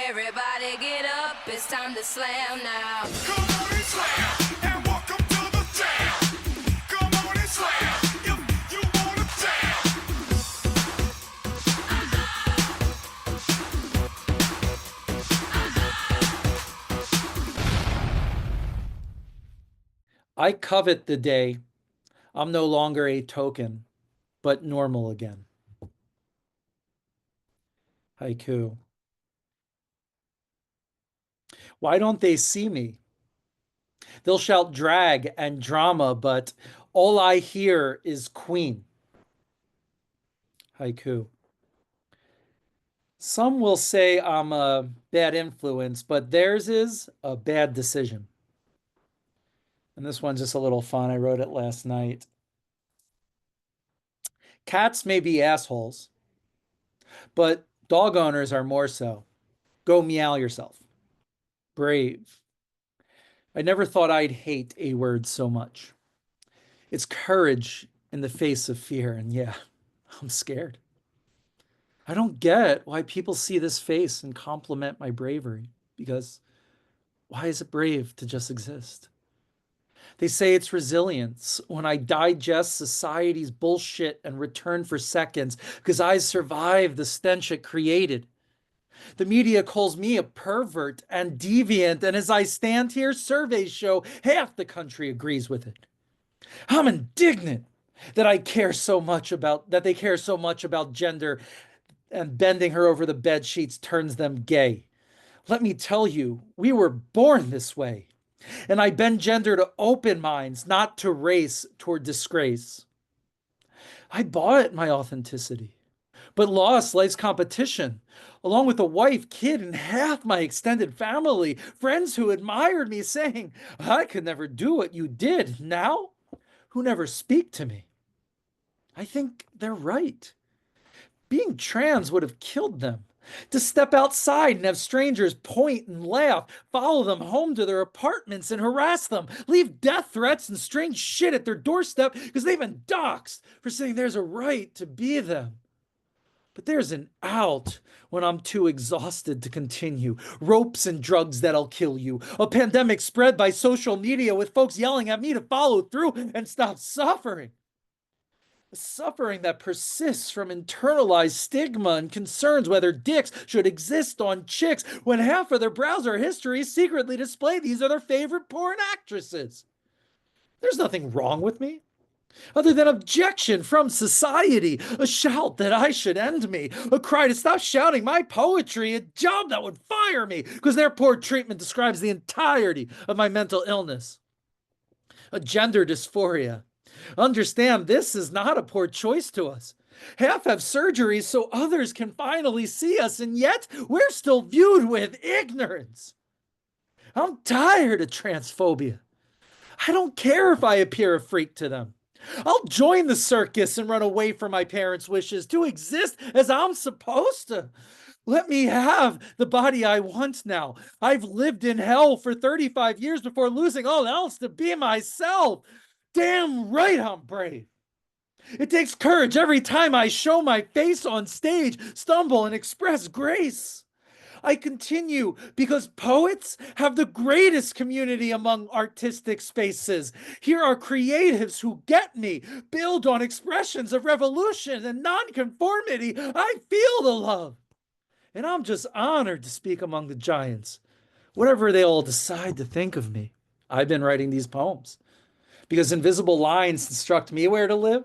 Everybody get up, it's time to slam now. Come on and slam, and welcome to the jam. Come on and slam, if you wanna jam. I covet the day I'm no longer a token, but normal again. Haiku. Why don't they see me? They'll shout drag and drama, but all I hear is queen. Haiku. Some will say I'm a bad influence, but theirs is a bad decision. And this one's just a little fun. I wrote it last night. Cats may be assholes, but dog owners are more so. Go meow yourself. Brave. I never thought I'd hate a word so much. It's courage in the face of fear, and yeah, I'm scared. I don't get why people see this face and compliment my bravery, because why is it brave to just exist? They say it's resilience when I digest society's bullshit and return for seconds because I survived the stench it created. The media calls me a pervert and deviant, and as I stand here, surveys show half the country agrees with it. I'm indignant that they care so much about gender, and bending her over the bed sheets turns them gay. Let me tell you, we were born this way. And I bend gender to open minds, not to race toward disgrace. I bought my authenticity, but lost life's competition, along with a wife, kid, and half my extended family, friends who admired me, saying, I could never do what you did. Now, who never speak to me. I think they're right. Being trans would have killed them. To step outside and have strangers point and laugh, follow them home to their apartments and harass them, leave death threats and strange shit at their doorstep because they've been doxxed for saying there's a right to be them. But there's an out when I'm too exhausted to continue. Ropes and drugs that'll kill you. A pandemic spread by social media with folks yelling at me to follow through and stop suffering. The suffering that persists from internalized stigma and concerns whether dicks should exist on chicks when half of their browser histories secretly display these are their favorite porn actresses. There's nothing wrong with me, other than objection from society, a shout that I should end me, a cry to stop shouting my poetry, a job that would fire me because their poor treatment describes the entirety of my mental illness, a gender dysphoria. Understand, this is not a poor choice to us. Half have surgeries so others can finally see us, and yet we're still viewed with ignorance. I'm tired of transphobia. I don't care if I appear a freak to them. I'll join the circus and run away from my parents' wishes to exist as I'm supposed to. Let me have the body I want now. I've lived in hell for 35 years before losing all else to be myself. Damn right I'm brave. It takes courage every time I show my face on stage, stumble, and express grace. I continue because poets have the greatest community among artistic spaces. Here are creatives who get me, build on expressions of revolution and nonconformity. I feel the love. And I'm just honored to speak among the giants. Whatever they all decide to think of me, I've been writing these poems because invisible lines instruct me where to live,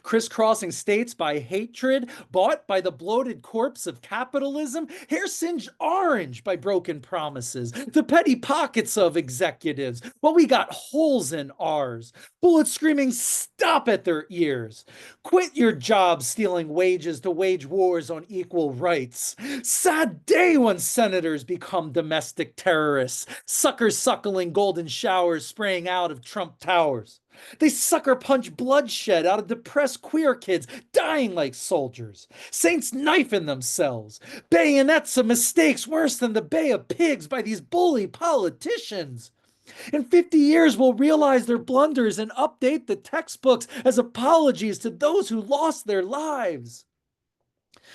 crisscrossing states by hatred, bought by the bloated corpse of capitalism, hair singed orange by broken promises, the petty pockets of executives. Well, we got holes in ours, bullets screaming stop at their ears. Quit your job stealing wages to wage wars on equal rights. Sad day when senators become domestic terrorists, suckers suckling golden showers spraying out of Trump towers. They sucker punch bloodshed out of depressed queer kids dying like soldiers. Saints knifing themselves. Bayonets of mistakes worse than the bay of pigs by these bully politicians. In 50 years, we'll realize their blunders and update the textbooks as apologies to those who lost their lives.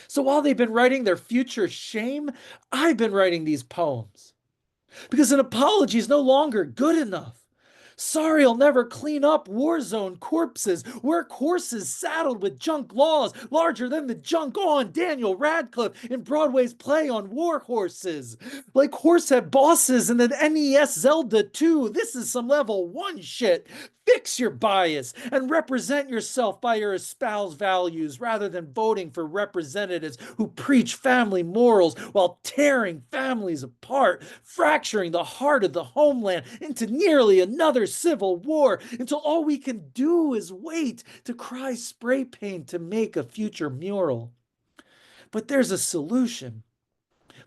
So while they've been writing their future shame, I've been writing these poems. Because an apology is no longer good enough. Sorry, I'll never clean up war zone corpses, work horses saddled with junk laws larger than the junk on Daniel Radcliffe in Broadway's play on war horses. Like horsehead bosses in the NES Zelda 2, this is some level 1 shit. Fix your bias and represent yourself by your espoused values rather than voting for representatives who preach family morals while tearing families apart, fracturing the heart of the homeland into nearly another civil war until all we can do is wait to cry spray paint to make a future mural. But there's a solution.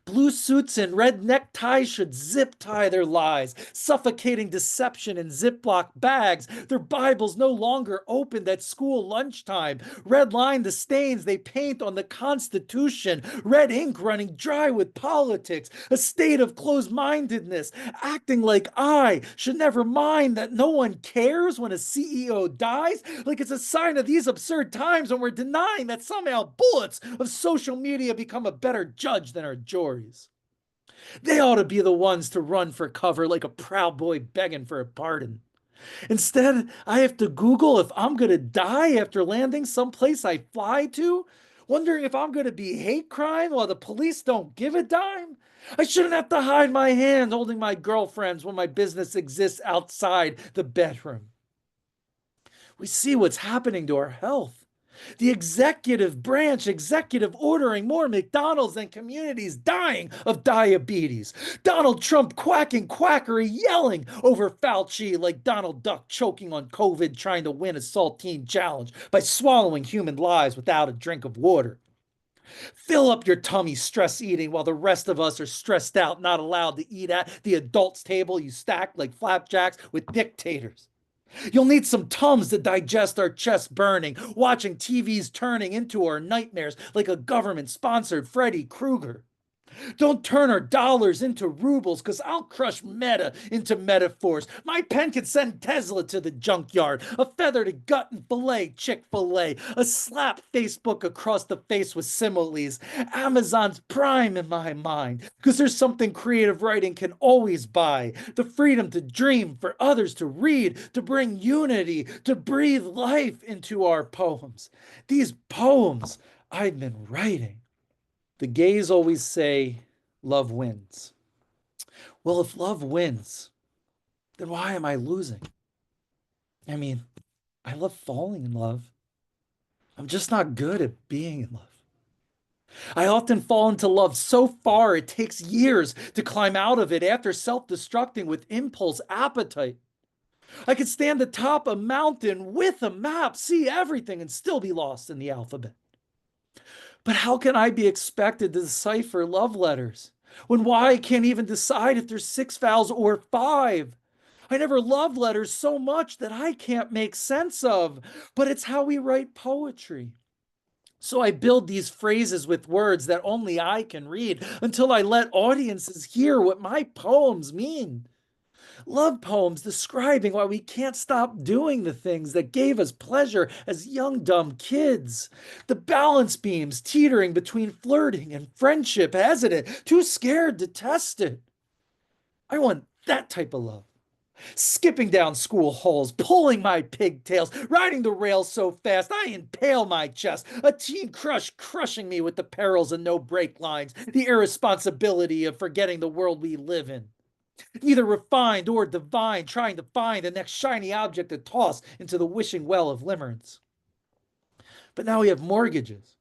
Blue suits and red neckties should zip tie their lies, suffocating deception in Ziploc bags. Their Bibles no longer opened at school lunchtime. Red line the stains they paint on the Constitution. Red ink running dry with politics. A state of closed-mindedness, acting like I should never mind that no one cares when a CEO dies, like it's a sign of these absurd times when we're denying that somehow bullets of social media become a better judge than our juries. They ought to be the ones to run for cover like a proud boy begging for a pardon. Instead, I have to Google if I'm going to die after landing someplace I fly to, wondering if I'm going to be hate crime while the police don't give a dime. I shouldn't have to hide my hand holding my girlfriends when my business exists outside the bedroom. We see what's happening to our health. The executive branch, executive ordering more McDonald's than communities dying of diabetes. Donald Trump quacking quackery, yelling over Fauci like Donald Duck choking on COVID, trying to win a saltine challenge by swallowing human lives without a drink of water. Fill up your tummy stress eating while the rest of us are stressed out, not allowed to eat at the adults' table you stack like flapjacks with dictators. You'll need some Tums to digest our chest burning, watching TVs turning into our nightmares like a government-sponsored Freddy Krueger. Don't turn our dollars into rubles, because I'll crush meta into metaphors. My pen can send Tesla to the junkyard, a feather to gut and fillet Chick-fil-A, a slap Facebook across the face with similes. Amazon's Prime in my mind, because there's something creative writing can always buy. The freedom to dream, for others to read, to bring unity, to breathe life into our poems. These poems I've been writing. The gays always say, love wins. Well, if love wins, then why am I losing? I mean, I love falling in love. I'm just not good at being in love. I often fall into love so far it takes years to climb out of it after self-destructing with impulse appetite. I could stand atop a mountain with a map, see everything, and still be lost in the alphabet. But how can I be expected to decipher love letters when I can't even decide if there's 6 vowels or 5? I never loved letters so much that I can't make sense of, but it's how we write poetry. So I build these phrases with words that only I can read until I let audiences hear what my poems mean. Love poems describing why we can't stop doing the things that gave us pleasure as young, dumb kids. The balance beams teetering between flirting and friendship, hesitant, too scared to test it. I want that type of love. Skipping down school halls, pulling my pigtails, riding the rails so fast I impale my chest, a teen crush crushing me with the perils of no brake lines, the irresponsibility of forgetting the world we live in. Neither refined or divine, trying to find the next shiny object to toss into the wishing well of limerence. But now we have mortgages,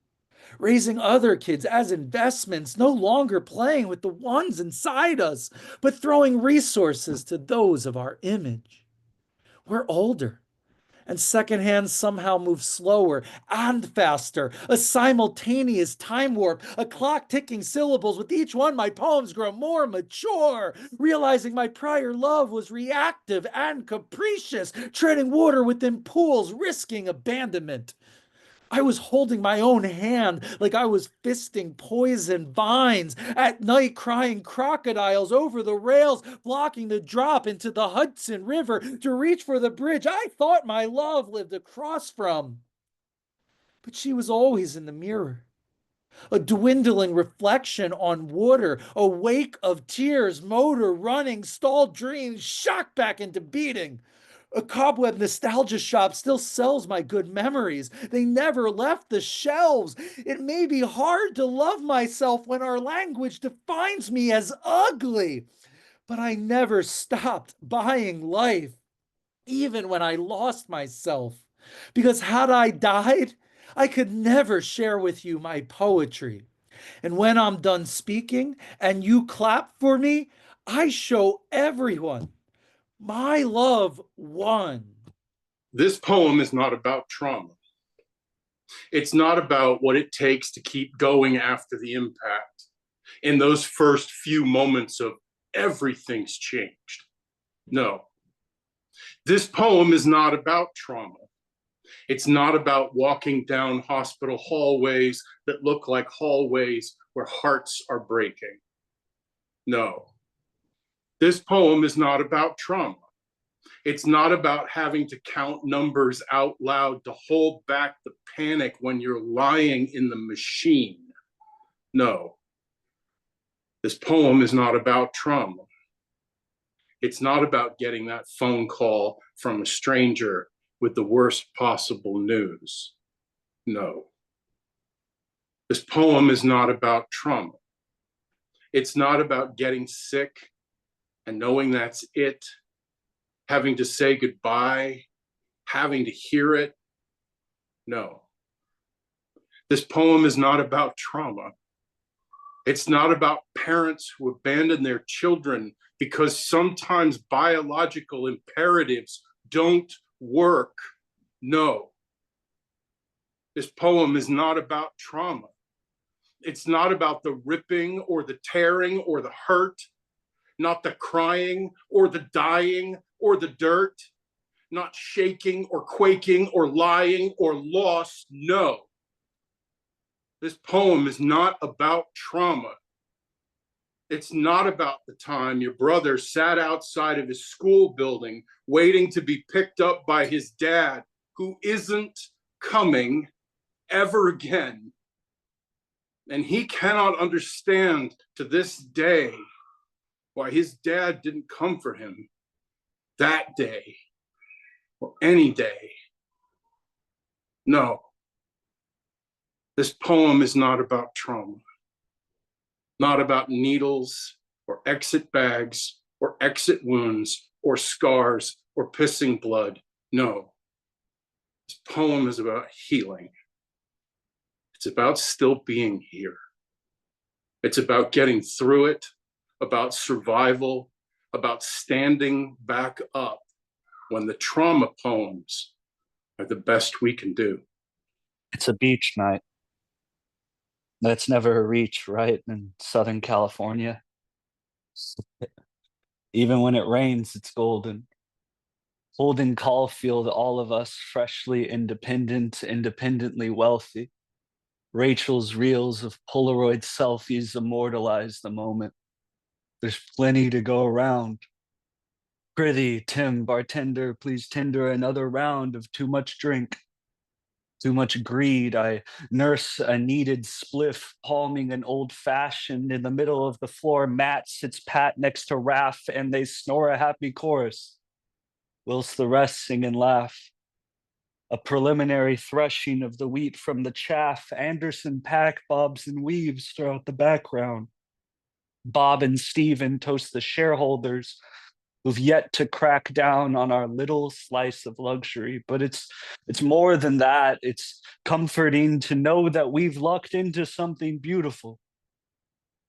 raising other kids as investments, no longer playing with the ones inside us, but throwing resources to those of our image. We're older, and secondhand somehow moves slower and faster, a simultaneous time warp, a clock ticking syllables. With each one, my poems grow more mature, realizing my prior love was reactive and capricious, treading water within pools, risking abandonment. I was holding my own hand like I was fisting poison vines, at night crying crocodiles over the rails, blocking the drop into the Hudson River to reach for the bridge I thought my love lived across from. But she was always in the mirror, A dwindling reflection on water, a wake of tears, motor running, stalled dreams, shocked back into beating. A cobweb nostalgia shop still sells my good memories. They never left the shelves. It may be hard to love myself when our language defines me as ugly, but I never stopped buying life, even when I lost myself. Because had I died, I could never share with you my poetry. And when I'm done speaking and you clap for me, I show everyone my love won. This poem is not about trauma. It's not about what it takes to keep going after the impact. In those first few moments of everything's changed. No. This poem is not about trauma. It's not about walking down hospital hallways that look like hallways where hearts are breaking. No. This poem is not about trauma. It's not about having to count numbers out loud to hold back the panic when you're lying in the machine. No. This poem is not about trauma. It's not about getting that phone call from a stranger with the worst possible news. No. This poem is not about trauma. It's not about getting sick and knowing that's it, having to say goodbye, having to hear it. No. This poem is not about trauma. It's not about parents who abandon their children because sometimes biological imperatives don't work. No. This poem is not about trauma. It's not about the ripping or the tearing or the hurt, not the crying or the dying or the dirt, not shaking or quaking or lying or loss. No. This poem is not about trauma. It's not about the time your brother sat outside of his school building waiting to be picked up by his dad, who isn't coming ever again. And he cannot understand to this day why his dad didn't come for him that day or any day. No. This poem is not about trauma, not about needles or exit bags or exit wounds or scars or pissing blood. No. This poem is about healing. It's about still being here. It's about getting through it, about survival, about standing back up when the trauma poems are the best we can do. It's a beach night. That's never a reach, right? In Southern California. Even when it rains, it's golden. Holden Caulfield, all of us freshly independent, independently wealthy. Rachel's reels of Polaroid selfies immortalize the moment. There's plenty to go around. Prithee, Tim, bartender, please tender another round of too much drink. Too much greed. I nurse a needed spliff, palming an old-fashioned in the middle of the floor. Matt sits pat next to Raph, and they snore a happy chorus, whilst the rest sing and laugh. A preliminary threshing of the wheat from the chaff. Anderson pack bobs and weaves throughout the background. Bob and Steven toast the shareholders who've yet to crack down on our little slice of luxury. But it's more than that. It's comforting to know that we've lucked into something beautiful.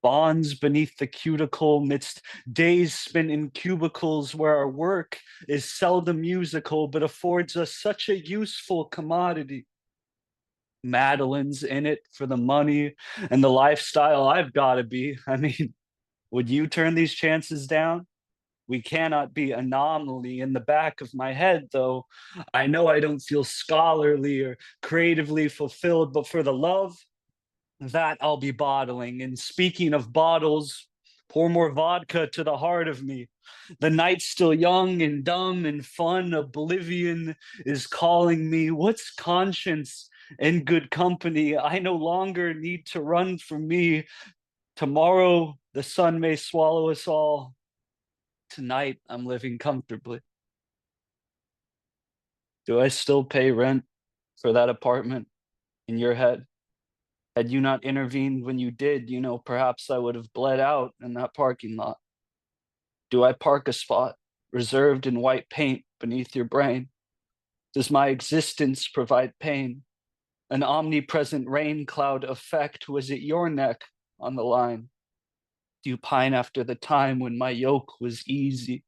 Bonds beneath the cuticle midst days spent in cubicles where our work is seldom musical but affords us such a useful commodity. Madeline's in it for the money and the lifestyle I've got to be. I mean, would you turn these chances down? We cannot be anomaly. In the back of my head, though, I know I don't feel scholarly or creatively fulfilled, but for the love, that I'll be bottling. And speaking of bottles, pour more vodka to the heart of me. The night's still young and dumb and fun. Oblivion is calling me. What's conscience in good company. I no longer need to run from me. Tomorrow, the sun may swallow us all. Tonight, I'm living comfortably. Do I still pay rent for that apartment in your head? Had you not intervened when you did, perhaps I would have bled out in that parking lot. Do I park a spot reserved in white paint beneath your brain? Does my existence provide pain? An omnipresent rain cloud effect? Was it your neck on the line? Do you pine after the time when my yoke was easy?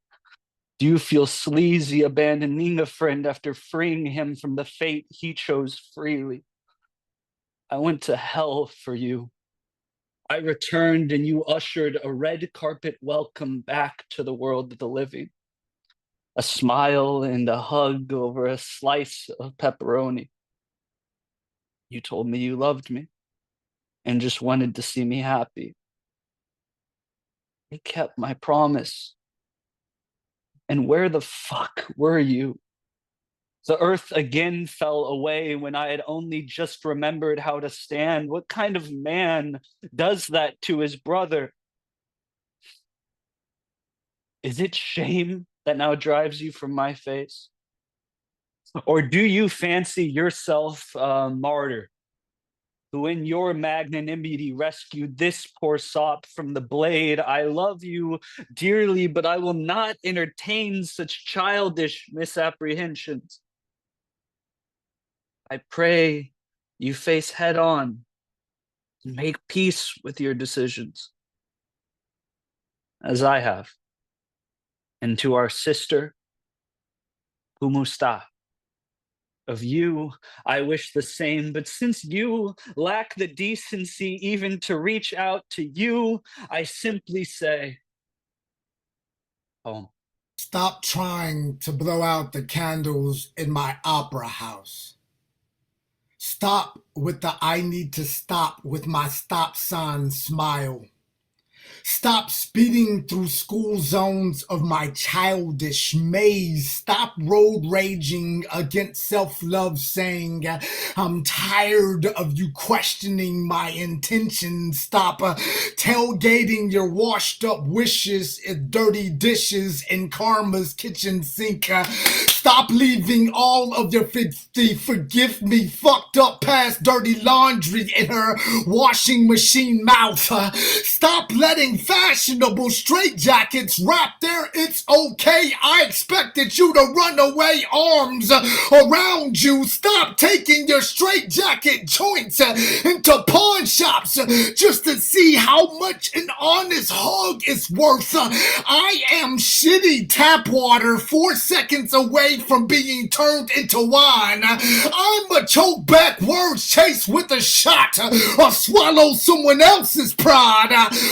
Do you feel sleazy abandoning a friend after freeing him from the fate he chose freely? I went to hell for you. I returned and you ushered a red carpet welcome back to the world of the living. A smile and a hug over a slice of pepperoni. You told me you loved me and just wanted to see me happy. I kept my promise. And where the fuck were you? The earth again fell away when I had only just remembered how to stand. What kind of man does that to his brother? Is it shame that now drives you from my face? Or do you fancy yourself a martyr who in your magnanimity rescued this poor sop from the blade? I love you dearly, but I will not entertain such childish misapprehensions. I pray you face head on and make peace with your decisions, as I have. And to our sister, Humusta, of you, I wish the same, but since you lack the decency even to reach out to you, I simply say, home. Stop trying to blow out the candles in my opera house. Stop with the I need to stop with my stop sign smile. Stop speeding through school zones of my childish maze. Stop road raging against self-love, saying, I'm tired of you questioning my intentions. Stop tailgating your washed up wishes in dirty dishes in karma's kitchen sink. Stop leaving all of your 50 forgive me fucked up past dirty laundry in her washing machine mouth. Stop letting fashionable straitjackets wrap there. It's okay. I expected you to run away, arms around you. Stop taking your straitjacket joints into pawn shops just to see how much an honest hug is worth. I am shitty tap water 4 seconds away from being turned into wine. I'm a choke back words chased with a shot or swallow someone else's pride.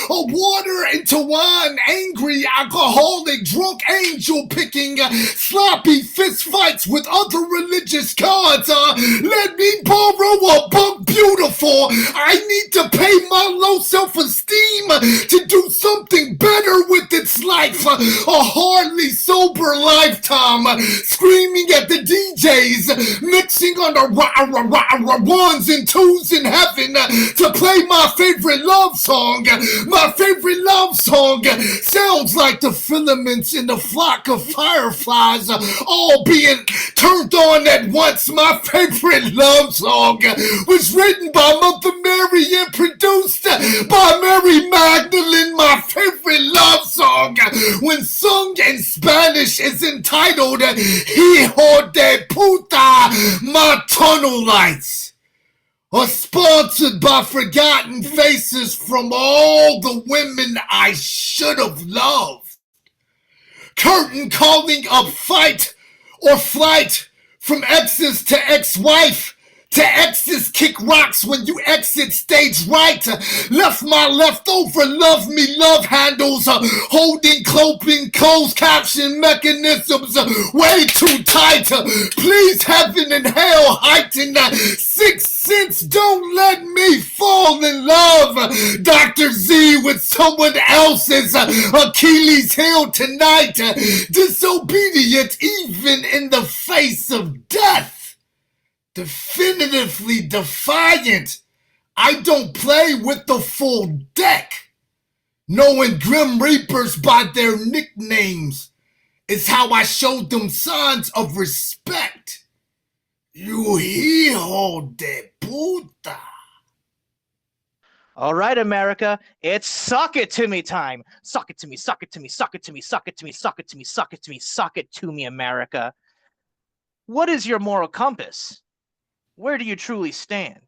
Or water into wine, angry, alcoholic, drunk angel picking, sloppy fist fights with other religious gods. Let me borrow a book beautiful. I need to pay my low self-esteem to do something better with its life. A hardly sober lifetime, screaming at the DJs, mixing on the ones and twos in heaven to play my favorite love song. My favorite love song sounds like the filaments in the flock of fireflies all being turned on at once. My favorite love song was written by Mother Mary and produced by Mary Magdalene. My favorite love song, when sung in Spanish, is entitled Hijo de Puta, My Tunnel Lights. Are sponsored by forgotten faces from all the women I should have loved. Curtain calling up fight or flight from exes to ex-wife. To exes kick rocks when you exit stage right. Left my leftover love me love handles. Holding clothing closed caption mechanisms way too tight. Please heaven and hell heighten. Sixth sense, don't let me fall in love. Dr. Z with someone else's Achilles heel tonight. Disobedient even in the face of death. definitively defiant. I don't play with the full deck. Knowing Grim Reapers by their nicknames is how I showed them signs of respect. You hijo de puta. All right, America, it's suck it to me time. Suck it to me, suck it to me, suck it to me, suck it to me, suck it to me, suck it to me, suck it to me, America. What is your moral compass? Where do you truly stand?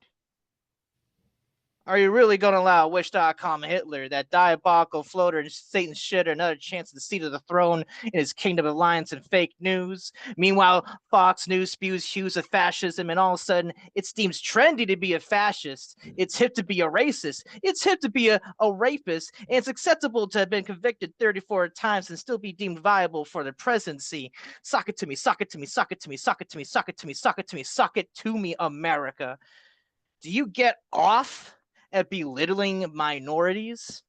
Are you really going to allow Wish.com Hitler, that diabolical floater and Satan's shitter, another chance at the seat of the throne in his kingdom of lions and fake news? Meanwhile, Fox News spews hues of fascism, and all of a sudden, it seems trendy to be a fascist. It's hip to be a racist. It's hip to be a rapist. And it's acceptable to have been convicted 34 times and still be deemed viable for the presidency. Suck it to me, suck it to me, suck it to me, suck it to me, suck it to me, suck it to me, suck it to me, America. Do you get off at belittling minorities?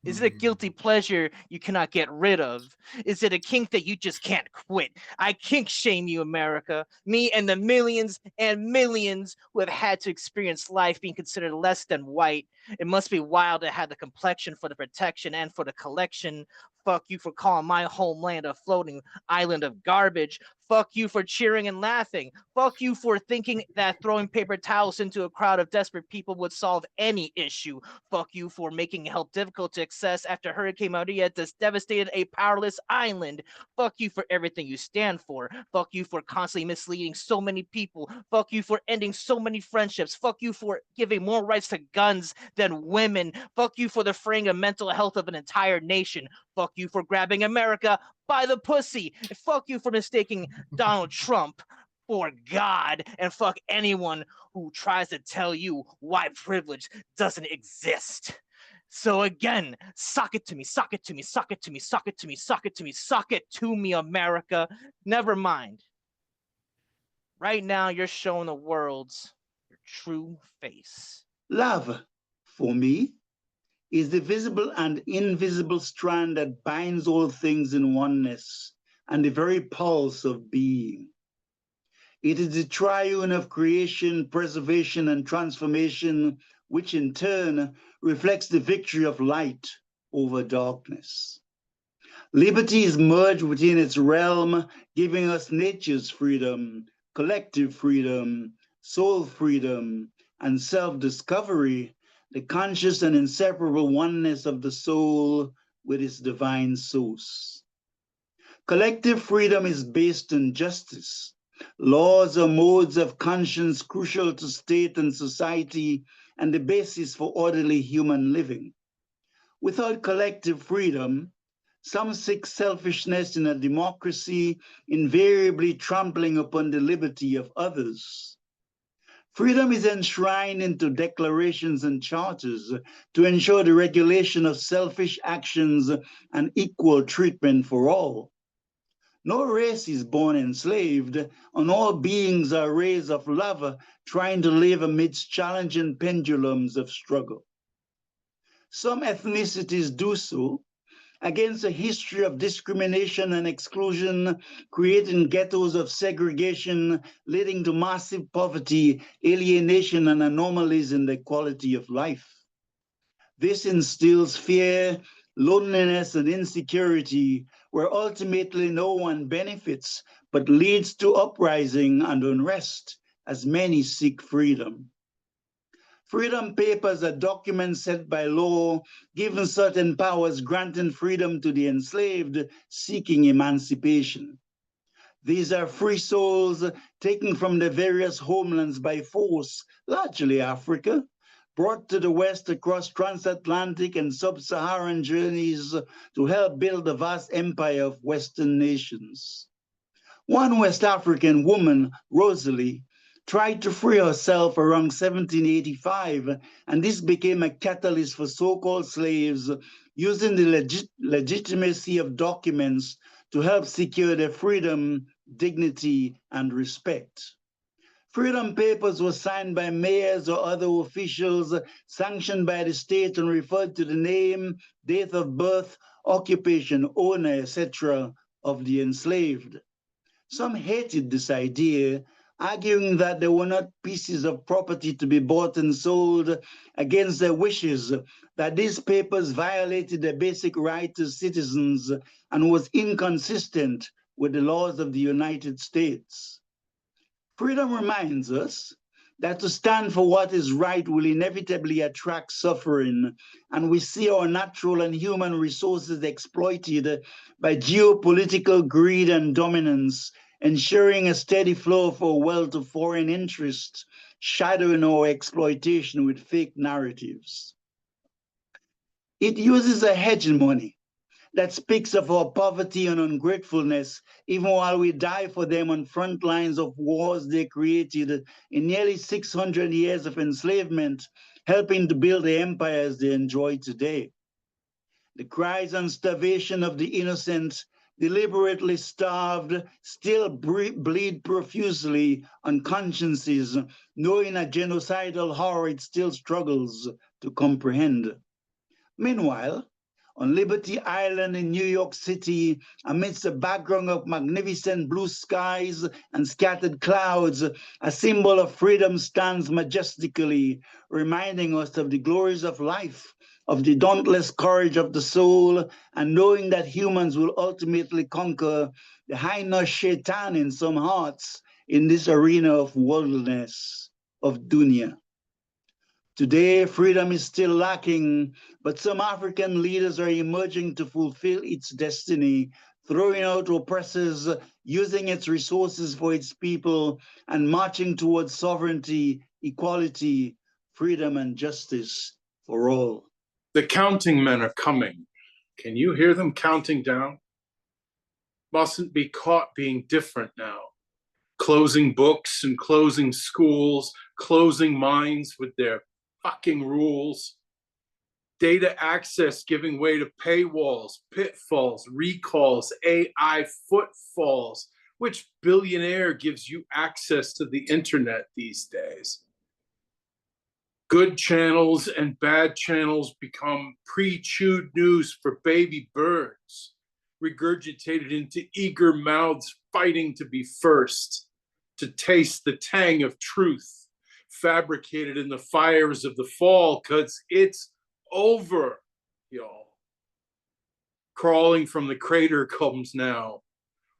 Is it a guilty pleasure you cannot get rid of? Is it a kink that you just can't quit? I kink shame you, America. Me and the millions and millions who have had to experience life being considered less than white. It must be wild to have the complexion for the protection and for the collection. Fuck you for calling my homeland a floating island of garbage. Fuck you for cheering and laughing. Fuck you for thinking that throwing paper towels into a crowd of desperate people would solve any issue. Fuck you for making help difficult to access after Hurricane Maria devastated a powerless island. Fuck you for everything you stand for. Fuck you for constantly misleading so many people. Fuck you for ending so many friendships. Fuck you for giving more rights to guns than women. Fuck you for the fraying of mental health of an entire nation. Fuck you for grabbing America by the pussy. And fuck you for mistaking Donald Trump for God. And fuck anyone who tries to tell you white privilege doesn't exist. So again, suck it to me, suck it to me, suck it to me, suck it to me, suck it to me, suck it to me, America. Never mind. Right now, you're showing the world your true face. Love, for me, is the visible and invisible strand that binds all things in oneness and the very pulse of being. It is the triune of creation, preservation, and transformation, which in turn reflects the victory of light over darkness. Liberty is merged within its realm, giving us nature's freedom, collective freedom, soul freedom, and self-discovery, the conscious and inseparable oneness of the soul with its divine source. Collective freedom is based on justice. Laws are modes of conscience crucial to state and society and the basis for orderly human living. Without collective freedom, some seek selfishness in a democracy, invariably trampling upon the liberty of others. Freedom is enshrined into declarations and charters to ensure the regulation of selfish actions and equal treatment for all. No race is born enslaved, and all beings are rays of love trying to live amidst challenging pendulums of struggle. Some ethnicities do so, against a history of discrimination and exclusion, creating ghettos of segregation, leading to massive poverty, alienation, and anomalies in the quality of life. This instills fear, loneliness, and insecurity, where ultimately no one benefits, but leads to uprising and unrest, as many seek freedom. Freedom papers are documents set by law, giving certain powers, granting freedom to the enslaved seeking emancipation. These are free souls taken from their various homelands by force, largely Africa, brought to the West across transatlantic and sub-Saharan journeys to help build the vast empire of Western nations. One West African woman, Rosalie, tried to free herself around 1785, and this became a catalyst for so-called slaves using the legitimacy of documents to help secure their freedom, dignity, and respect. Freedom papers were signed by mayors or other officials, sanctioned by the state, and referred to the name, date of birth, occupation, owner, etc. of the enslaved. Some hated this idea, arguing that they were not pieces of property to be bought and sold against their wishes, that these papers violated their basic right as citizens and was inconsistent with the laws of the United States. Freedom reminds us that to stand for what is right will inevitably attract suffering, and we see our natural and human resources exploited by geopolitical greed and dominance, ensuring a steady flow of our wealth to foreign interests, shadowing our exploitation with fake narratives. It uses a hegemony that speaks of our poverty and ungratefulness, even while we die for them on front lines of wars they created in nearly 600 years of enslavement, helping to build the empires they enjoy today. The cries and starvation of the innocent, deliberately starved, still bleed profusely on consciences, knowing a genocidal horror it still struggles to comprehend. Meanwhile, on Liberty Island in New York City, amidst a background of magnificent blue skies and scattered clouds, a symbol of freedom stands majestically, reminding us of the glories of life, of the dauntless courage of the soul, and knowing that humans will ultimately conquer the high-notch shaitan in some hearts in this arena of worldliness, of dunya. Today, freedom is still lacking, but some African leaders are emerging to fulfill its destiny, throwing out oppressors, using its resources for its people, and marching towards sovereignty, equality, freedom, and justice for all. The counting men are coming. Can you hear them counting down? Mustn't be caught being different now. Closing books and closing schools, closing minds with their fucking rules. Data access giving way to paywalls, pitfalls, recalls, AI footfalls. Which billionaire gives you access to the internet these days? Good channels and bad channels become pre-chewed news for baby birds, regurgitated into eager mouths fighting to be first, to taste the tang of truth, fabricated in the fires of the fall, because it's over, y'all. Crawling from the crater comes now.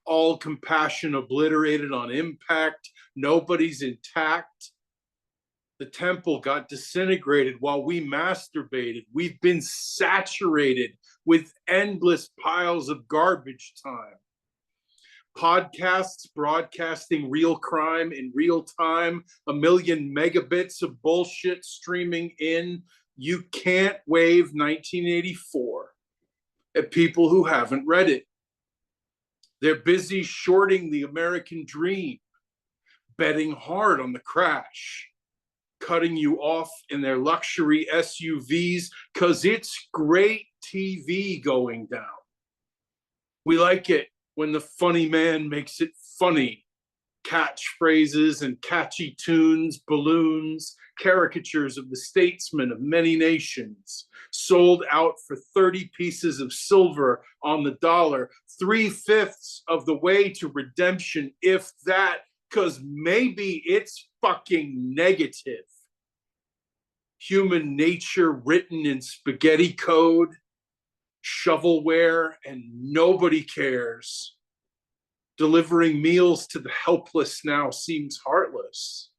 All compassion obliterated on impact. Nobody's intact. The temple got disintegrated while we masturbated. We've been saturated with endless piles of garbage time. Podcasts broadcasting real crime in real time, 1 million megabits of bullshit streaming in. You can't wave 1984 at people who haven't read it. They're busy shorting the American dream, betting hard on the crash, cutting you off in their luxury SUVs because it's great TV going down. We like it when the funny man makes it funny. Catchphrases and catchy tunes, balloons, caricatures of the statesmen of many nations, sold out for 30 pieces of silver on the dollar, 3/5 of the way to redemption, if that, because maybe it's fucking negative. Human nature written in spaghetti code, shovelware, and nobody cares. Delivering meals to the helpless now seems heartless.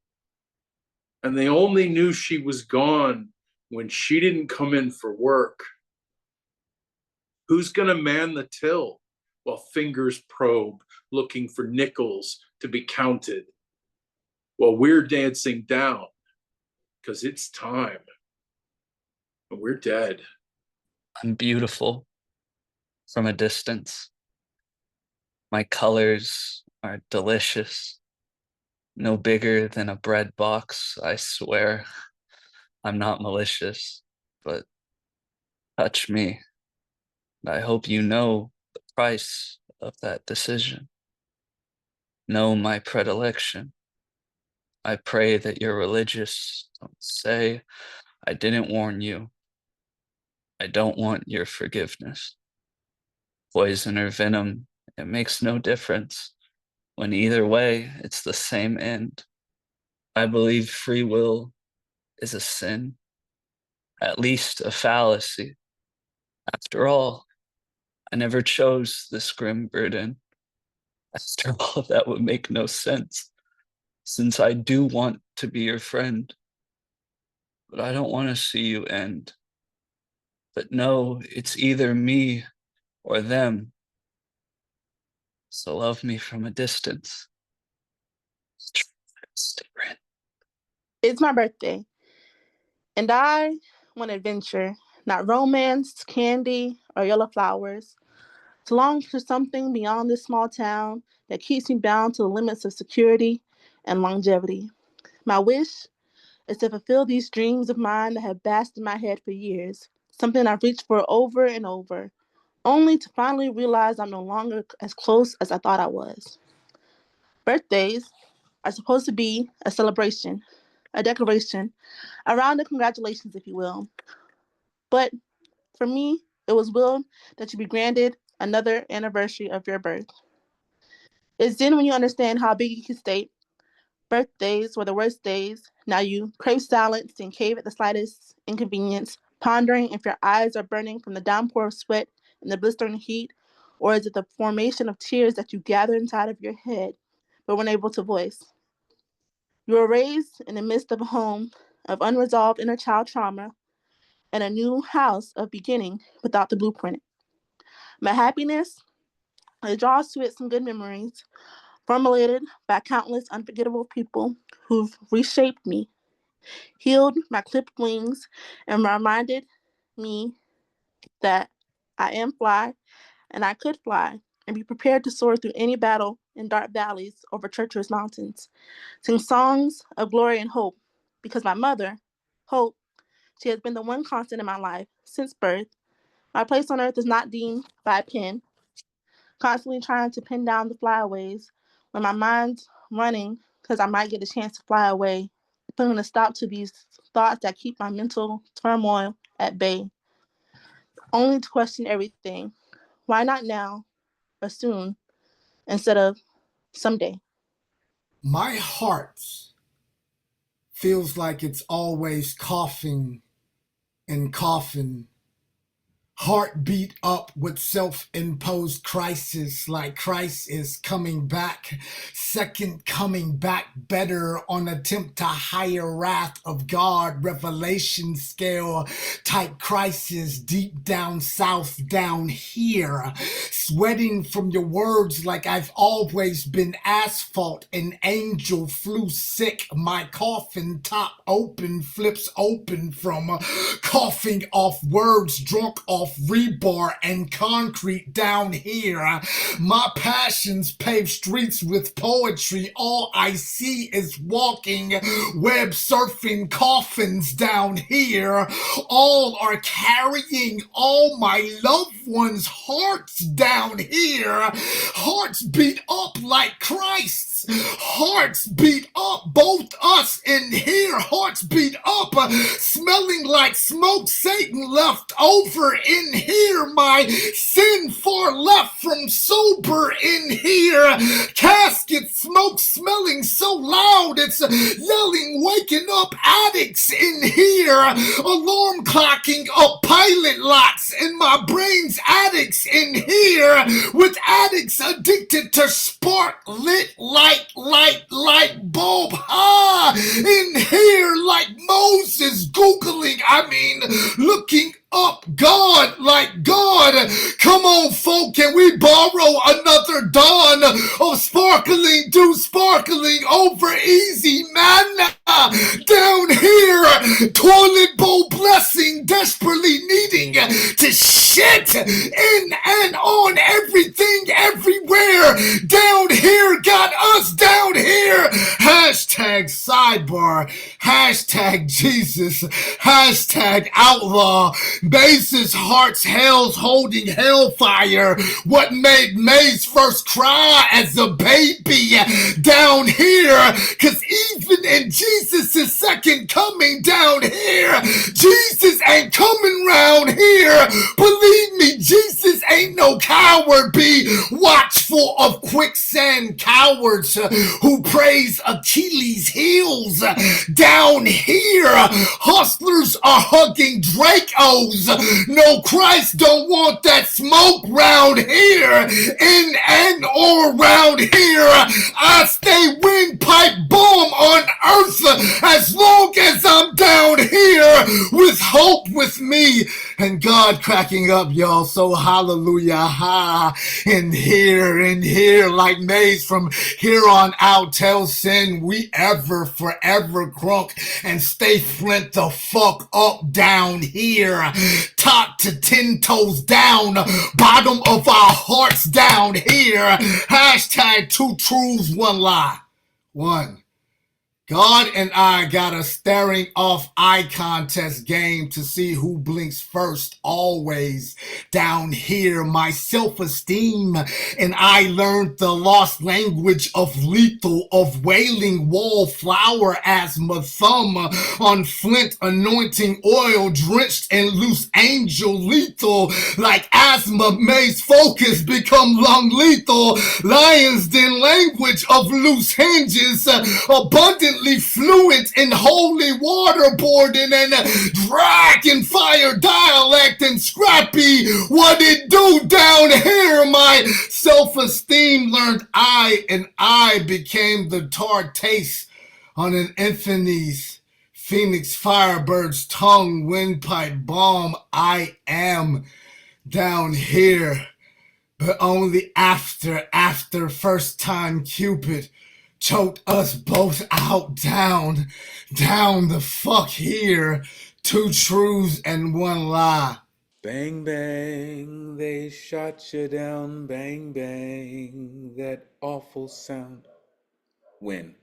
And they only knew she was gone when she didn't come in for work. Who's gonna man the till while fingers probe, looking for nickels to be counted, while we're dancing down, because it's time, and we're dead. I'm beautiful from a distance. My colors are delicious. No bigger than a bread box, I swear. I'm not malicious, but touch me. I hope you know the price of that decision. Know my predilection. I pray that you're religious. Don't say I didn't warn you. I don't want your forgiveness. Poison or venom, it makes no difference. when either way, it's the same end. I believe free will is a sin, at least a fallacy. After all, I never chose this grim burden. After all, that would make no sense, since I do want to be your friend. But I don't want to see you end. But no, it's either me or them. So love me from a distance. It's my birthday, and I want adventure, not romance, candy, or yellow flowers. To long for something beyond this small town that keeps me bound to the limits of security and longevity. My wish is to fulfill these dreams of mine that have basked in my head for years, something I've reached for over and over, only to finally realize I'm no longer as close as I thought I was. Birthdays are supposed to be a celebration, a decoration, a round of congratulations, if you will. But for me, it was willed that you be granted another anniversary of your birth. It's then when you understand how big you can state birthdays were the worst days. Now you crave silence and cave at the slightest inconvenience, pondering if your eyes are burning from the downpour of sweat and the blistering heat, or is it the formation of tears that you gather inside of your head but weren't able to voice? You were raised in the midst of a home of unresolved inner child trauma and a new house of beginning without the blueprint. My happiness, it draws to it some good memories, formulated by countless unforgettable people who've reshaped me, healed my clipped wings, and reminded me that I am fly and I could fly and be prepared to soar through any battle in dark valleys over treacherous mountains. Sing songs of glory and hope because my mother, Hope, she has been the one constant in my life since birth. My place on earth is not deemed by a pen, constantly trying to pin down the flyaways when my mind's running because I might get a chance to fly away, putting a stop to these thoughts that keep my mental turmoil at bay, only to question everything. Why not now or soon instead of someday? My heart feels like it's always coughing and coughing. Heart beat up with self-imposed crisis, like Christ is coming back, second coming back better on attempt to higher wrath of God, revelation scale type crisis deep down south down here, sweating from your words like I've always been asphalt, an angel flew sick, my coffin top open, flips open from coughing off words, drunk off rebar and concrete down here. My passions pave streets with poetry. All I see is walking, web surfing coffins down here. All are carrying all my loved ones' hearts down here. Hearts beat up like Christ's. Hearts beat up, both us in here. Hearts beat up, smelling like smoke Satan left over in here. My sin far left from sober in here. Casket smoke smelling so loud it's yelling, waking up addicts in here. Alarm clocking up pilot locks in my brain's addicts in here. With addicts addicted to spark lit light bulb. In here like Moses Googling, looking up God like God. Come on, folk, can we borrow another dawn of sparkling, dew sparkling over easy manna? Down here, toilet bowl blessing, desperately needing to shit in and on everything everywhere. Down here, got us down here. Hashtag sidebar, hashtag Jesus, hashtag outlaw, Maze's heart's hell's holding hellfire. What made Maze first cry as a baby down here? Cause even in Jesus' second coming down here, Jesus ain't coming round here. Believe me, Jesus ain't no coward. Be watchful of quicksand cowards who praise Achilles' heels. Down here, hustlers are hugging Dracos. No, Christ don't want that smoke round here. In and or round here, I stay windpipe bomb on earth as long as I'm down here with hope with me and God cracking up, y'all. So hallelujah, ha. In here, like Maze from here on out, tell sin we ever, forever crunk and stay flint the fuck up down here. Top to 10 toes down, bottom of our hearts down here. Hashtag 2 truths, 1 lie. 1. God and I got a staring off eye contest game to see who blinks first always. Down here, my self-esteem, and I learned the lost language of lethal, of wailing wallflower as my thumb on flint anointing oil drenched in loose angel lethal. Like asthma, Maze focus become lung lethal. Lions den language of loose hinges, abundantly fluent in holy waterboarding and dragon fire dialect and scrappy. What it do down here? My self-esteem learned I became the tart taste on an infinity's Phoenix Firebird's tongue windpipe bomb. I am down here, but only after first time Cupid choked us both out down the fuck here. 2 truths and 1 lie. Bang, bang, they shot you down. Bang, bang, that awful sound. When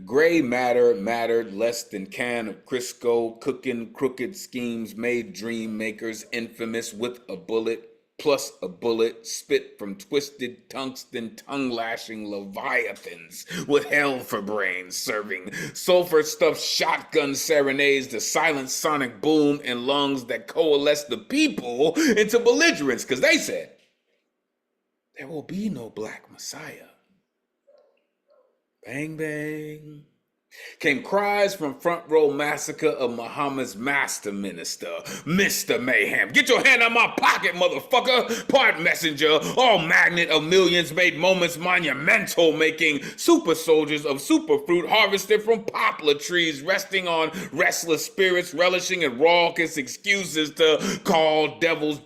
gray matter mattered less than can of Crisco, cooking crooked schemes made dream makers infamous with a bullet. Plus a bullet spit from twisted tungsten tongue-lashing leviathans with hell for brains, serving sulfur-stuffed shotgun serenades to silent sonic boom in lungs that coalesce the people into belligerents, because they said, there will be no black messiah. Bang, bang. Came cries from front row massacre of Muhammad's master minister, Mr. Mayhem. Get your hand out my pocket, motherfucker. Part messenger, all magnet of millions made moments monumental, making super soldiers of superfruit harvested from poplar trees, resting on restless spirits, relishing in raucous excuses to call devils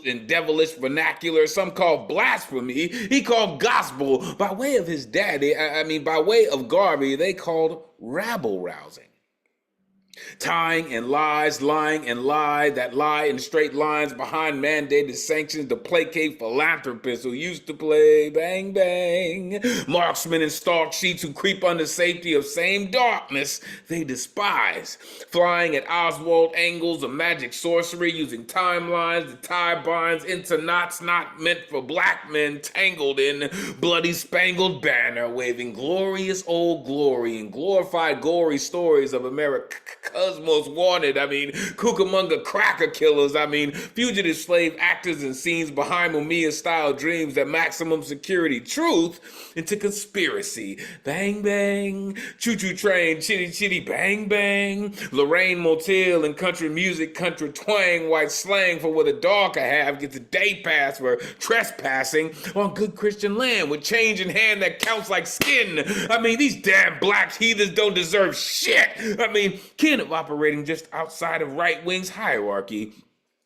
in devilish vernacular. Some call blasphemy. He called gospel by way of his daddy. By way of Garvey, they called rabble rousing. Tying and lies, lying and lie, that lie in straight lines behind mandated sanctions to placate philanthropists who used to play bang bang. Marksmen and stalk sheets who creep under safety of same darkness they despise. Flying at Oswald angles of magic sorcery, using timelines to tie binds into knots not meant for black men, tangled in bloody spangled banner, waving glorious old glory and glorified gory stories of America's most wanted. Cucamonga cracker killers. Fugitive slave actors and scenes behind Mumia-style dreams that maximum security truth into conspiracy. Bang, bang. Choo-choo train, chitty, chitty, bang, bang. Lorraine Motel and country music, country twang, white slang for what a dog can have gets a day pass for trespassing on good Christian land with change in hand that counts like skin. These damn black heathens don't deserve shit. Kin of operating just outside of right wing's hierarchy,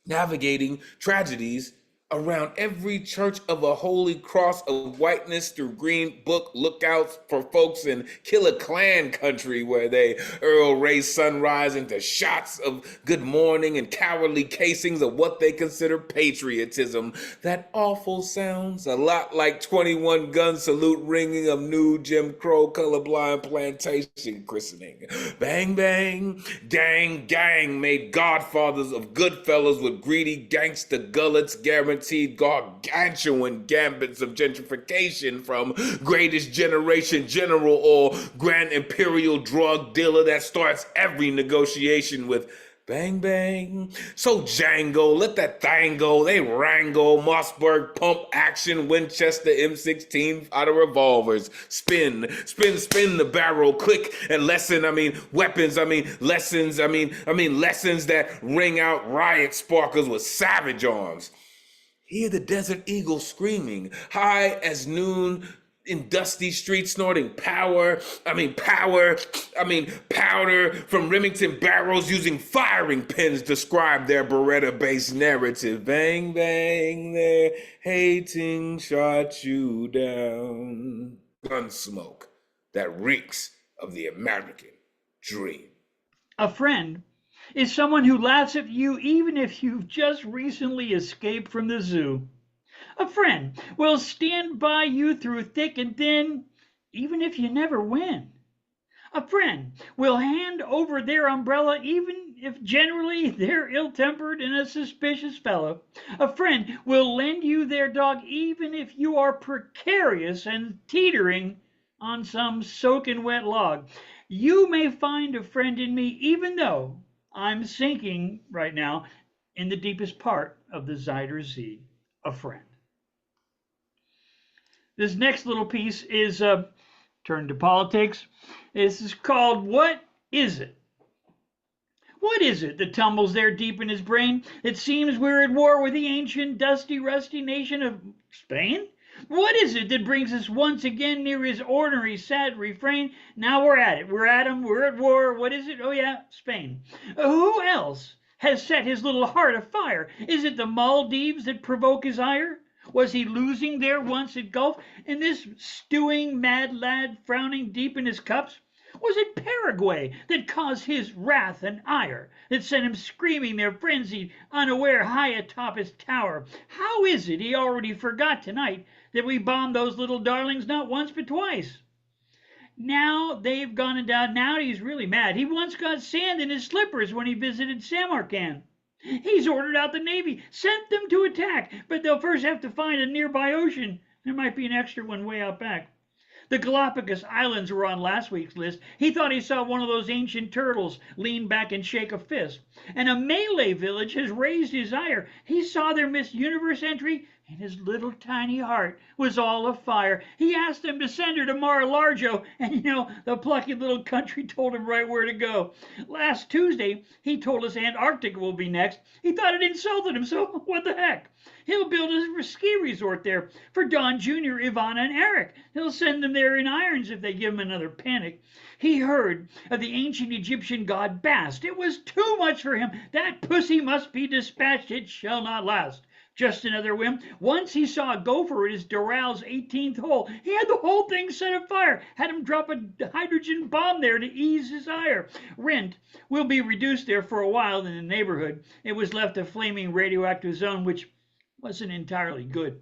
navigating tragedies around every church of a holy cross of whiteness through green book lookouts for folks in Killer Clan country where they Earl Ray sunrise into shots of good morning and cowardly casings of what they consider patriotism. That awful sounds a lot like 21 gun salute ringing of new Jim Crow colorblind plantation christening. Bang, bang, gang, gang made godfathers of good fellas with greedy gangster gullets guaranteed gargantuan gambits of gentrification from greatest generation general or grand imperial drug dealer that starts every negotiation with bang, bang. So Django, let that thing go. They wrangle Mossberg pump action Winchester M16 out of revolvers. Spin, spin, spin the barrel, click and lesson. Weapons. Lessons. Lessons that ring out riot sparkers with savage arms. Hear the desert eagle screaming, high as noon in dusty streets snorting powder from Remington barrels using firing pins to describe their Beretta-based narrative. Bang, bang, their hating shot you down. Gunsmoke that reeks of the American dream. A friend is someone who laughs at you even if you've just recently escaped from the zoo. A friend will stand by you through thick and thin, even if you never win. A friend will hand over their umbrella even if generally they're ill-tempered and a suspicious fellow. A friend will lend you their dog even if you are precarious and teetering on some soaking wet log. You may find a friend in me even though I'm sinking right now in the deepest part of the Zuyder Zee. A friend. This next little piece is turn to politics. This is called What Is It? What is it that tumbles there deep in his brain? It seems we're at war with the ancient, dusty, rusty nation of Spain? What is it that brings us once again near his ordinary, sad refrain? Now we're at it. We're at him. We're at war. What is it? Oh, yeah, Spain. Who else has set his little heart afire? Is it the Maldives that provoke his ire? Was he losing there once at golf? And this stewing mad lad frowning deep in his cups? Was it Paraguay that caused his wrath and ire, that sent him screaming there frenzied, unaware, high atop his tower? How is it he already forgot tonight that we bombed those little darlings not once but twice? Now they've gone down. Now he's really mad. He once got sand in his slippers when he visited Samarkand. He's ordered out the Navy, sent them to attack, but they'll first have to find a nearby ocean. There might be an extra one way out back. The Galapagos Islands were on last week's list. He thought he saw one of those ancient turtles lean back and shake a fist. And a Malay village has raised his ire. He saw their Miss Universe entry, and his little tiny heart was all afire. He asked them to send her to Mar-a-Lago, and the plucky little country told him right where to go. Last Tuesday, he told us Antarctica will be next. He thought it insulted him, so what the heck? He'll build a ski resort there for Don Jr., Ivana, and Eric. He'll send them there in irons if they give him another panic. He heard of the ancient Egyptian god Bast. It was too much for him. That pussy must be dispatched. It shall not last. Just another whim. Once he saw a gopher at his Doral's 18th hole. He had the whole thing set afire. Had him drop a hydrogen bomb there to ease his ire. Rent will be reduced there for a while in the neighborhood. It was left a flaming radioactive zone, which wasn't entirely good.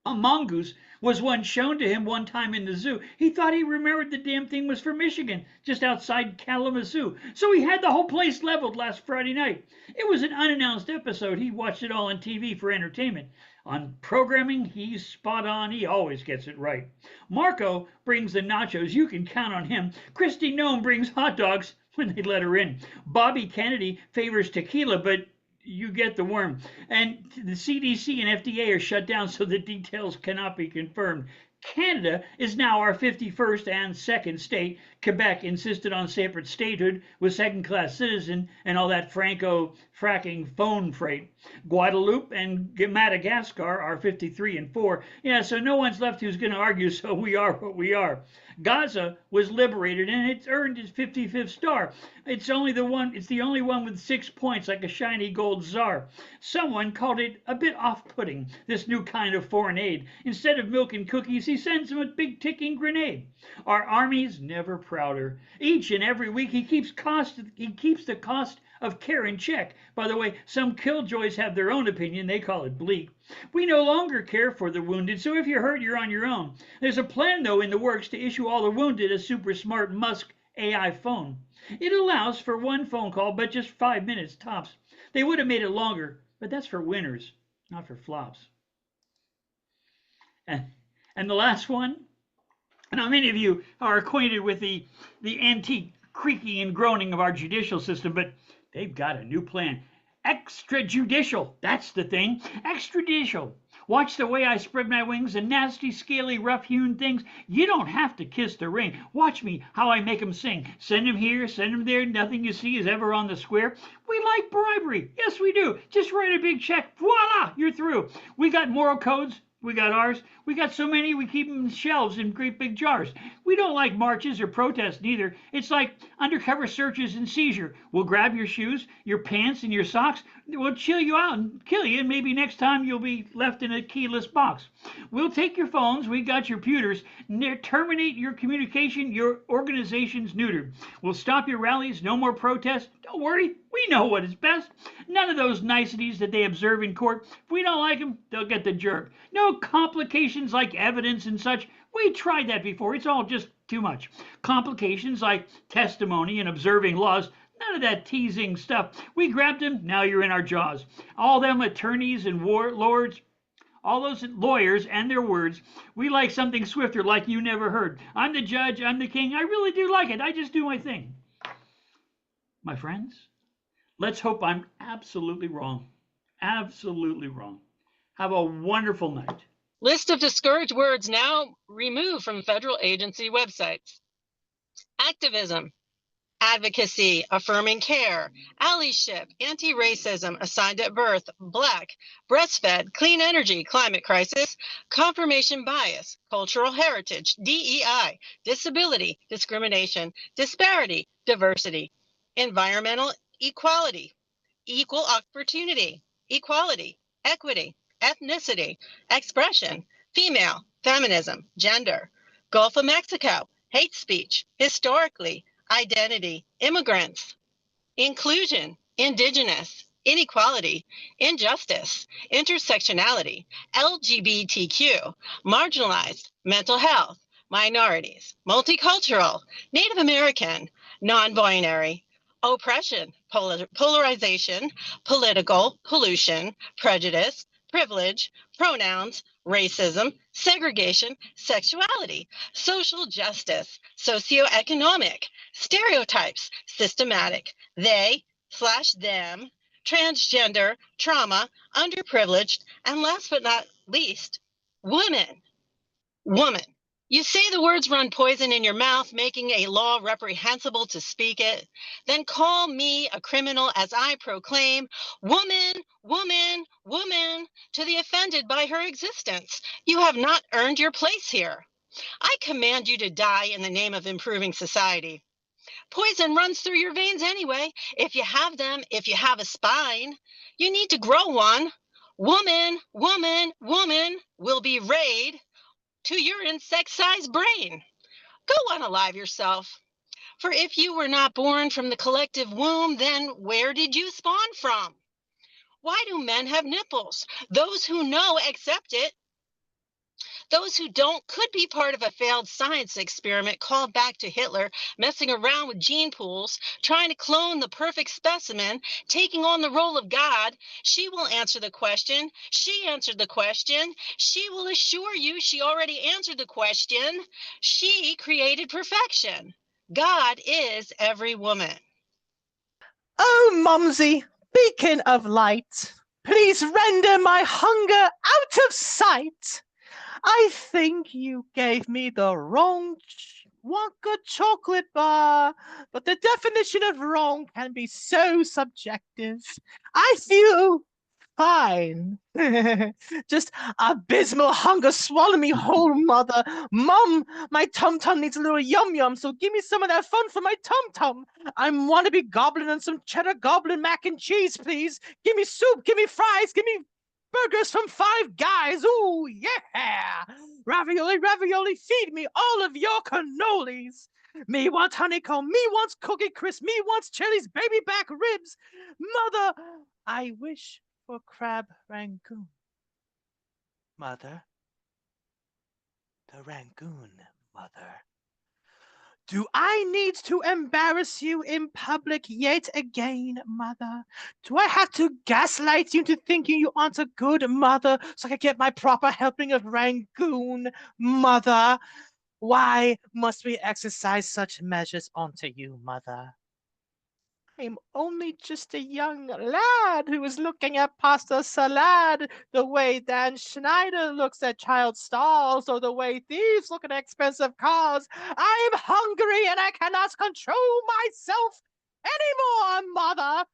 A mongoose was one shown to him one time in the zoo. He thought he remembered the damn thing was from Michigan, just outside Kalamazoo. So he had the whole place leveled last Friday night. It was an unannounced episode. He watched it all on TV for entertainment. On programming, he's spot on. He always gets it right. Marco brings the nachos. You can count on him. Christy Nome brings hot dogs when they let her in. Bobby Kennedy favors tequila, but you get the worm. And the CDC and FDA are shut down, so the details cannot be confirmed. Canada is now our 51st and 2nd state. Quebec insisted on separate statehood with second-class citizen and all that Franco-fracking phone freight. Guadeloupe and Madagascar are 53 and 4. Yeah, so no one's left who's going to argue, so we are what we are. Gaza was liberated and it's earned its 55th star. It's the only one with 6 points like a shiny gold czar. Someone called it a bit off-putting, this new kind of foreign aid. Instead of milk and cookies, he sends them a big ticking grenade. Our army's never prouder. Each and every week he keeps the cost of care in check. By the way, some killjoys have their own opinion. They call it bleak. We no longer care for the wounded, so if you're hurt, you're on your own. There's a plan, though, in the works to issue all the wounded a super smart Musk AI phone. It allows for one phone call, but just 5 minutes tops. They would have made it longer, but that's for winners, not for flops. And the last one. Now, many of you are acquainted with the antique creaking and groaning of our judicial system, but they've got a new plan. Extrajudicial, that's the thing. Extrajudicial. Watch the way I spread my wings, the nasty, scaly, rough-hewn things. You don't have to kiss the ring. Watch me, how I make 'em sing. Send 'em here, send 'em there. Nothing you see is ever on the square. We like bribery. Yes, we do. Just write a big check. Voila, you're through. We got moral codes. We got ours. We got so many, we keep them in shelves in great big jars. We don't like marches or protests neither. It's like undercover searches and seizure. We'll grab your shoes, your pants, and your socks. We'll chill you out and kill you, and maybe next time you'll be left in a keyless box. We'll take your phones. We got your pewters. Terminate your communication. Your organization's neutered. We'll stop your rallies. No more protests. Don't worry. We know what is best. None of those niceties that they observe in court. If we don't like them, they'll get the jerk. No complications like evidence and such. We tried that before. It's all just too much. Complications like testimony and observing laws. None of that teasing stuff. We grabbed them. Now you're in our jaws. All them attorneys and warlords. All those lawyers and their words. We like something swifter like you never heard. I'm the judge. I'm the king. I really do like it. I just do my thing. My friends, let's hope I'm absolutely wrong. Absolutely wrong. Have a wonderful night. List of discouraged words now removed from federal agency websites. Activism, advocacy, affirming care, allyship, anti-racism, assigned at birth, black, breastfed, clean energy, climate crisis, confirmation bias, cultural heritage, DEI, disability, discrimination, disparity, diversity, environmental equality, equal opportunity, equality, equity, ethnicity, expression, female, feminism, gender, Gulf of Mexico, hate speech, historically, identity, immigrants, inclusion, indigenous, inequality, injustice, intersectionality, LGBTQ, marginalized, mental health, minorities, multicultural, Native American, non-binary, oppression, polarization, political, pollution, prejudice, privilege, pronouns, racism, segregation, sexuality, social justice, socioeconomic, stereotypes, systematic, they/them, transgender, trauma, underprivileged, and last but not least, women. Woman. You say the words run poison in your mouth, making a law reprehensible to speak it. Then call me a criminal as I proclaim, woman, woman, woman, to the offended by her existence. You have not earned your place here. I command you to die in the name of improving society. Poison runs through your veins anyway. If you have them, if you have a spine, you need to grow one. Woman, woman, woman will be rayed to your insect-sized brain. Go unalive yourself. For if you were not born from the collective womb, then where did you spawn from? Why do men have nipples? Those who know accept it. Those who don't could be part of a failed science experiment called back to Hitler, messing around with gene pools, trying to clone the perfect specimen, taking on the role of God. She will answer the question. She answered the question. She will assure you she already answered the question. She created perfection. God is every woman. Oh, Mumsy, beacon of light, please render my hunger out of sight. I think you gave me the wrong want good chocolate bar, but the definition of wrong can be so subjective. I feel fine. Just abysmal hunger swallow me whole, mother. Mum, my tum-tum needs a little yum-yum, so give me some of that fun for my tum-tum. I want to be goblin and some cheddar goblin mac and cheese, please. Give me soup, give me fries, give me burgers from Five Guys. Ooh, yeah. Ravioli, ravioli, feed me all of your cannolis. Me wants honeycomb, me wants cookie crisp, me wants Chili's baby back ribs. Mother, I wish for crab rangoon. Mother, the rangoon, mother. Do I need to embarrass you in public yet again, mother? Do I have to gaslight you into thinking you aren't a good mother so I can get my proper helping of rangoon, mother? Why must we exercise such measures onto you, mother? I'm only just a young lad who is looking at pasta salad the way Dan Schneider looks at child stalls or the way thieves look at expensive cars. I'm hungry and I cannot control myself anymore, mother.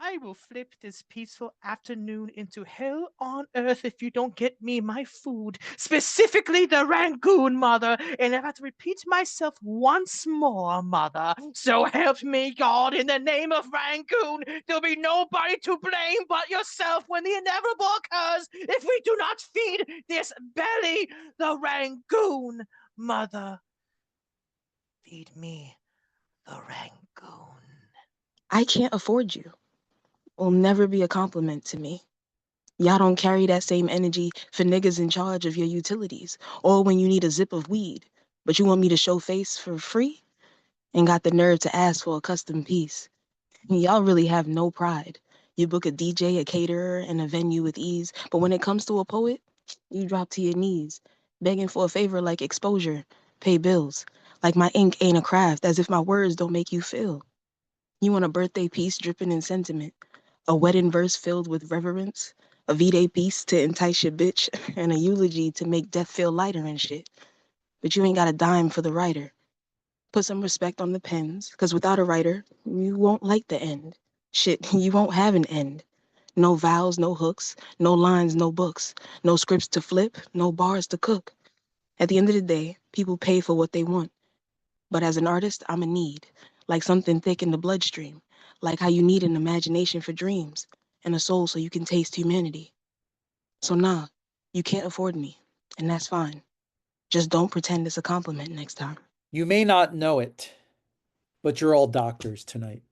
I will flip this peaceful afternoon into hell on earth if you don't get me my food, specifically the rangoon, mother. And if I have to repeat myself once more, mother, so help me God, in the name of rangoon, there'll be nobody to blame but yourself when the inevitable occurs if we do not feed this belly the rangoon, mother. Feed me the rangoon. I can't afford you. Will never be a compliment to me. Y'all don't carry that same energy for niggas in charge of your utilities or when you need a zip of weed, but you want me to show face for free and got the nerve to ask for a custom piece. Y'all really have no pride. You book a DJ, a caterer, and a venue with ease, but when it comes to a poet, you drop to your knees, begging for a favor like exposure, pay bills, like my ink ain't a craft, as if my words don't make you feel. You want a birthday piece dripping in sentiment, a wedding verse filled with reverence, a V-Day piece to entice your bitch, and a eulogy to make death feel lighter and shit. But you ain't got a dime for the writer. Put some respect on the pens, cause without a writer, you won't like the end. Shit, you won't have an end. No vowels, no hooks, no lines, no books, no scripts to flip, no bars to cook. At the end of the day, people pay for what they want. But as an artist, I'm a need, like something thick in the bloodstream, like how you need an imagination for dreams and a soul so you can taste humanity. So nah, you can't afford me, and that's fine. Just don't pretend it's a compliment next time. You may not know it, but you're all doctors tonight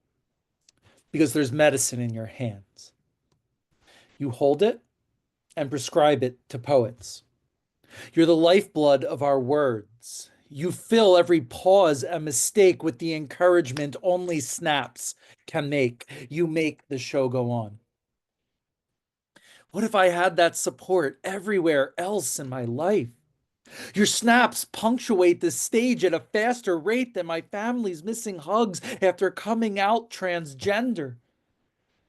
because there's medicine in your hands. You hold it and prescribe it to poets. You're the lifeblood of our words. You fill every pause and mistake with the encouragement only snaps can make. You make the show go on. What if I had that support everywhere else in my life? Your snaps punctuate the stage at a faster rate than my family's missing hugs after coming out transgender.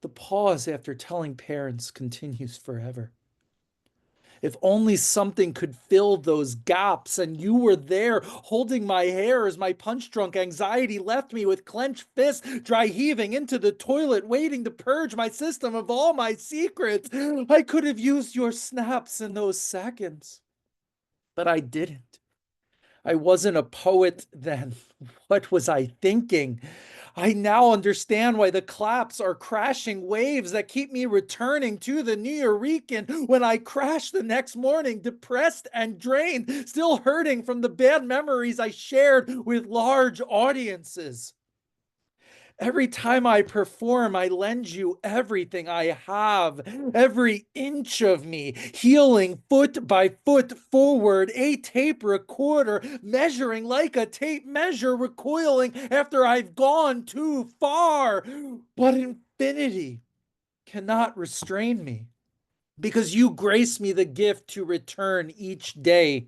The pause after telling parents continues forever. If only something could fill those gaps, and you were there holding my hair as my punch-drunk anxiety left me with clenched fists, dry heaving into the toilet, waiting to purge my system of all my secrets. I could have used your snaps in those seconds, but I didn't. I wasn't a poet then. What was I thinking? I now understand why the claps are crashing waves that keep me returning to the Nuyorican when I crash the next morning, depressed and drained, still hurting from the bad memories I shared with large audiences. Every time I perform, I lend you everything I have, every inch of me, healing foot by foot forward, a tape recorder, measuring like a tape measure, recoiling after I've gone too far. But infinity cannot restrain me, because you grace me the gift to return each day.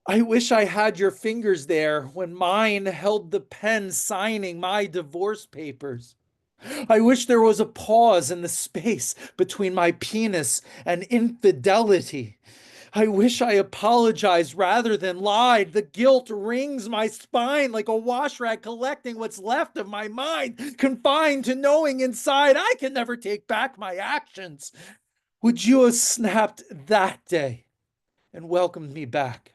I wish I had your fingers there when mine held the pen signing my divorce papers. I wish there was a pause in the space between my penis and infidelity. I wish I apologized rather than lied. The guilt wrings my spine like a wash rag collecting what's left of my mind, confined to knowing inside I can never take back my actions. Would you have snapped that day and welcomed me back?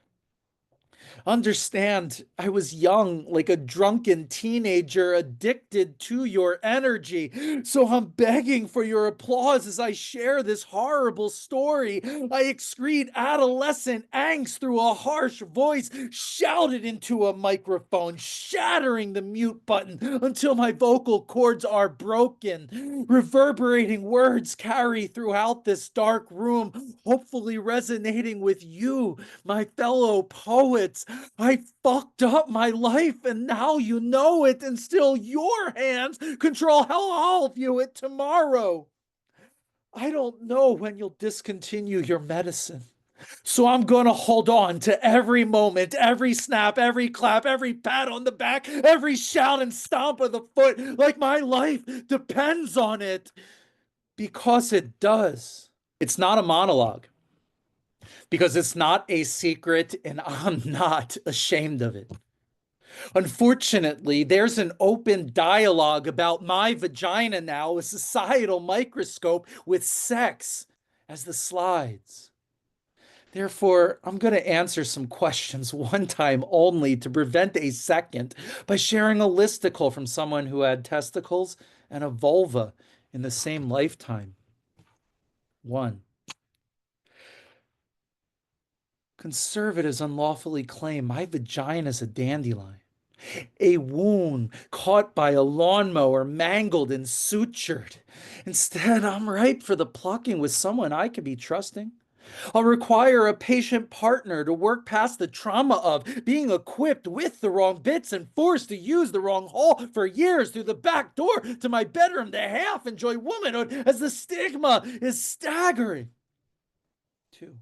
Understand, I was young, like a drunken teenager, addicted to your energy. So I'm begging for your applause as I share this horrible story. I excrete adolescent angst through a harsh voice, shouted into a microphone, shattering the mute button until my vocal cords are broken. Reverberating words carry throughout this dark room, hopefully resonating with you, my fellow poets. I fucked up my life and now you know it, and still your hands control how I'll view it tomorrow. I don't know when you'll discontinue your medicine, so I'm gonna hold on to every moment, every snap, every clap, every pat on the back, every shout and stomp of the foot, like my life depends on it, because it does. It's not a monologue, because it's not a secret and I'm not ashamed of it. Unfortunately, there's an open dialogue about my vagina now, a societal microscope with sex as the slides. Therefore, I'm going to answer some questions one time only to prevent a second by sharing a listicle from someone who had testicles and a vulva in the same lifetime. 1. Conservatives unlawfully claim my vagina is a dandelion, a wound caught by a lawnmower, mangled and sutured. Instead, I'm ripe for the plucking with someone I could be trusting. I'll require a patient partner to work past the trauma of being equipped with the wrong bits and forced to use the wrong hole for years through the back door to my bedroom to half enjoy womanhood as the stigma is staggering. 2.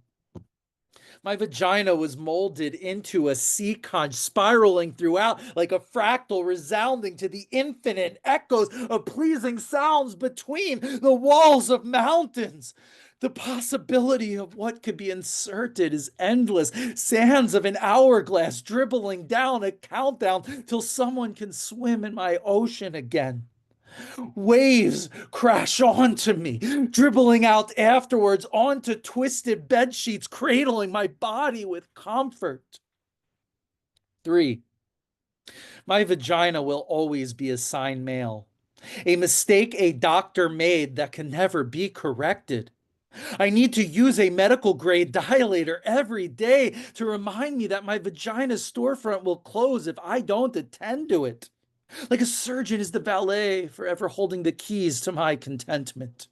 My vagina was molded into a sea conch, spiraling throughout like a fractal, resounding to the infinite echoes of pleasing sounds between the walls of mountains. The possibility of what could be inserted is endless. Sands of an hourglass dribbling down a countdown till someone can swim in my ocean again. Waves crash onto me, dribbling out afterwards onto twisted bed sheets, cradling my body with comfort. 3. My vagina will always be assigned male, a mistake a doctor made that can never be corrected. I need to use a medical grade dilator every day to remind me that my vagina's storefront will close if I don't attend to it. Like a surgeon is the valet, forever holding the keys to my contentment.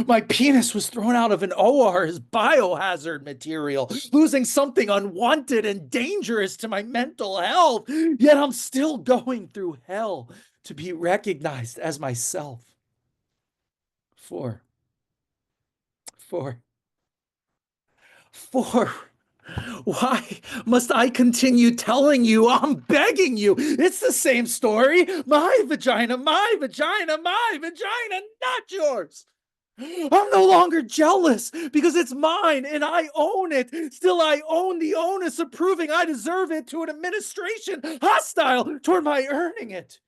My penis was thrown out of an OR as biohazard material, losing something unwanted and dangerous to my mental health. Yet I'm still going through hell to be recognized as myself. 4. Why must I continue telling you? I'm begging you. It's the same story. My vagina, not yours. I'm no longer jealous because it's mine and I own it. Still, I own the onus of proving I deserve it to an administration hostile toward my earning it.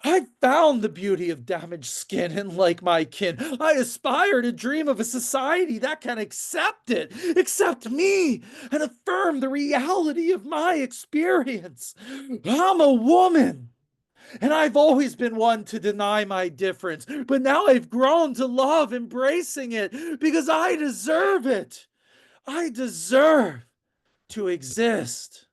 I found the beauty of damaged skin, and like my kin, I aspire to dream of a society that can accept it, accept me, and affirm the reality of my experience. I'm a woman, and I've always been one to deny my difference, but now I've grown to love embracing it because I deserve it. I deserve to exist.